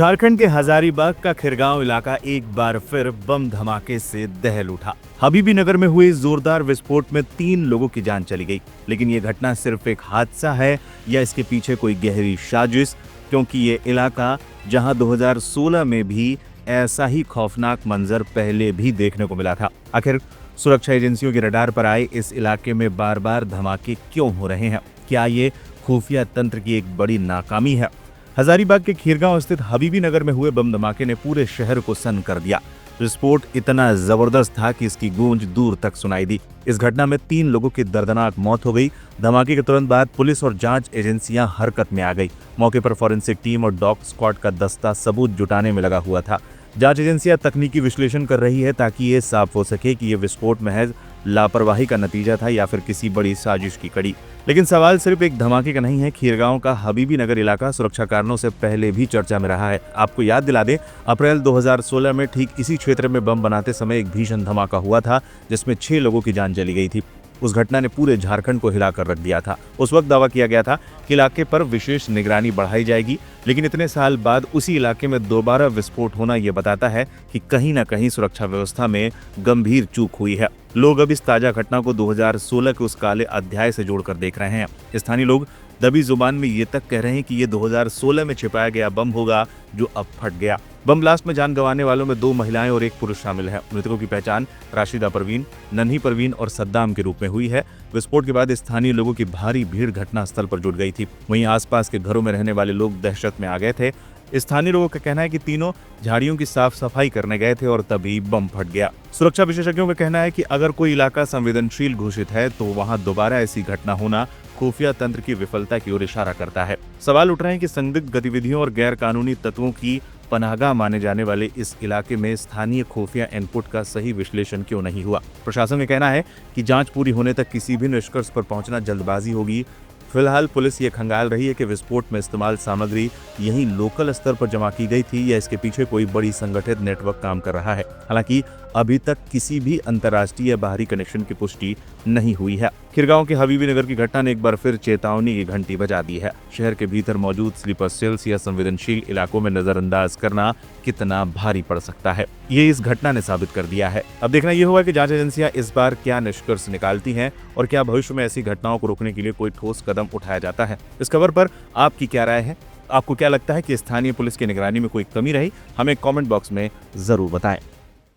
झारखंड के हजारीबाग का खिरगांव इलाका एक बार फिर बम धमाके से दहल उठा। हबीबी नगर में हुए जोरदार विस्फोट में 3 लोगों की जान चली गई। लेकिन ये घटना सिर्फ एक हादसा है या इसके पीछे कोई गहरी साजिश, क्योंकि ये इलाका जहां 2016 में भी ऐसा ही खौफनाक मंजर पहले भी देखने को मिला था। आखिर सुरक्षा एजेंसियों के रडार पर आए इस इलाके में बार बार धमाके क्यों हो रहे हैं? क्या ये खुफिया तंत्र की एक बड़ी नाकामी है? हजारीबाग के खीरगांव स्थित हबीबी नगर में हुए बम धमाके ने पूरे शहर को सन्न कर दिया। विस्फोट इतना जबरदस्त था कि इसकी गूंज दूर तक सुनाई दी। इस घटना में 3 लोगों की दर्दनाक मौत हो गई। धमाके के तुरंत बाद पुलिस और जांच एजेंसियां हरकत में आ गई। मौके पर फॉरेंसिक टीम और डॉग स्क्वाड का दस्ता सबूत जुटाने में लगा हुआ था। जांच एजेंसियां तकनीकी विश्लेषण कर रही है ताकि ये साफ हो सके कि ये विस्फोट महज लापरवाही का नतीजा था या फिर किसी बड़ी साजिश की कड़ी। लेकिन सवाल सिर्फ एक धमाके का नहीं है। खीरगांव का हबीबी नगर इलाका सुरक्षा कारणों से पहले भी चर्चा में रहा है। आपको याद दिला दें, अप्रैल 2016 में ठीक इसी क्षेत्र में बम बनाते समय एक भीषण धमाका हुआ था जिसमें 6 लोगों की जान चली गई थी। उस घटना ने पूरे झारखंड को हिलाकर रख दिया था। उस वक्त दावा किया गया था कि इलाके पर विशेष निगरानी बढ़ाई जाएगी, लेकिन इतने साल बाद उसी इलाके में दोबारा विस्फोट होना यह बताता है कि कहीं न कहीं सुरक्षा व्यवस्था में गंभीर चूक हुई है। लोग अब इस ताजा घटना को 2016 के उस काले अध्याय से जोड़कर देख रहे हैं। स्थानीय लोग दबी जुबान में ये तक कह रहे हैं कि ये 2016 में छिपाया गया बम होगा जो अब फट गया। बम ब्लास्ट में जान गंवाने वालों में 2 महिलाएं और 1 पुरुष शामिल है। मृतकों की पहचान राशिदा परवीन, नन्ही परवीन और सद्दाम के रूप में हुई है। विस्फोट के बाद स्थानीय लोगों की भारी भीड़ घटना स्थल पर जुट गई थी। वहीं आसपास के घरों में रहने वाले लोग दहशत में आ गए थे। स्थानीय लोगों का कहना है कि तीनों झाड़ियों की साफ सफाई करने गए थे और तभी बम फट गया। सुरक्षा विशेषज्ञों का कहना है कि अगर कोई इलाका संवेदनशील घोषित है तो वहां दोबारा ऐसी घटना होना खुफिया तंत्र की विफलता की ओर इशारा करता है। सवाल उठ रहे हैं कि संदिग्ध गतिविधियों और गैर कानूनी तत्वों की पनाहगाह माने जाने वाले इस इलाके में स्थानीय खुफिया इनपुट का सही विश्लेषण क्यों नहीं हुआ। प्रशासन का कहना है कि जांच पूरी होने तक किसी भी निष्कर्ष पर पहुंचना जल्दबाजी होगी। फिलहाल पुलिस ये खंगाल रही है कि विस्फोट में इस्तेमाल सामग्री यहीं लोकल स्तर पर जमा की गई थी या इसके पीछे कोई बड़ी संगठित नेटवर्क काम कर रहा है। हालांकि अभी तक किसी भी अंतर्राष्ट्रीय या बाहरी कनेक्शन की पुष्टि नहीं हुई है। खिरगांव के हबीबी नगर की घटना ने एक बार फिर चेतावनी की घंटी बजा दी है। शहर के भीतर मौजूद स्लीपर सेल्स या संवेदनशील इलाकों में नजरअंदाज करना कितना भारी पड़ सकता है, ये इस घटना ने साबित कर दिया है। अब देखना ये होगा कि जांच एजेंसियां इस बार क्या निष्कर्ष निकालती हैं और क्या भविष्य में ऐसी घटनाओं को रोकने के लिए कोई ठोस कदम उठाया जाता है। इस खबर पर आपकी क्या राय है? आपको क्या लगता है कि स्थानीय पुलिस की निगरानी में कोई कमी रही? हमें कमेंट बॉक्स में जरूर बताएं।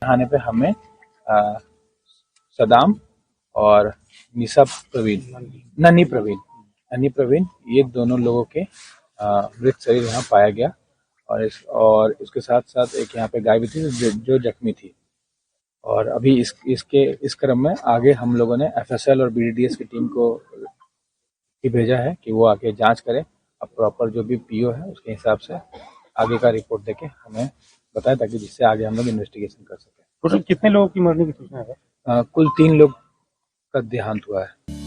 आने पे हमें सदाम और निशा प्रवीण, नन्ही प्रवीण ये दोनों लोगों के मृत शरीर यहाँ पाया गया और इसके साथ साथ एक यहाँ पे गाय भी थी जो जख्मी थी। और अभी इस क्रम में आगे हम लोगों ने एफएसएल और बीडीडीएस की टीम को भेजा है कि वो आके जांच करे। अब प्रॉपर जो भी पीओ है उसके हिसाब से आगे का रिपोर्ट देके हमें बताए ताकि जिससे आगे हम लोग इन्वेस्टिगेशन कर सकें। टोटल कितने लोगों की मरने की सूचना है? कुल 3 लोग का देहांत हुआ है।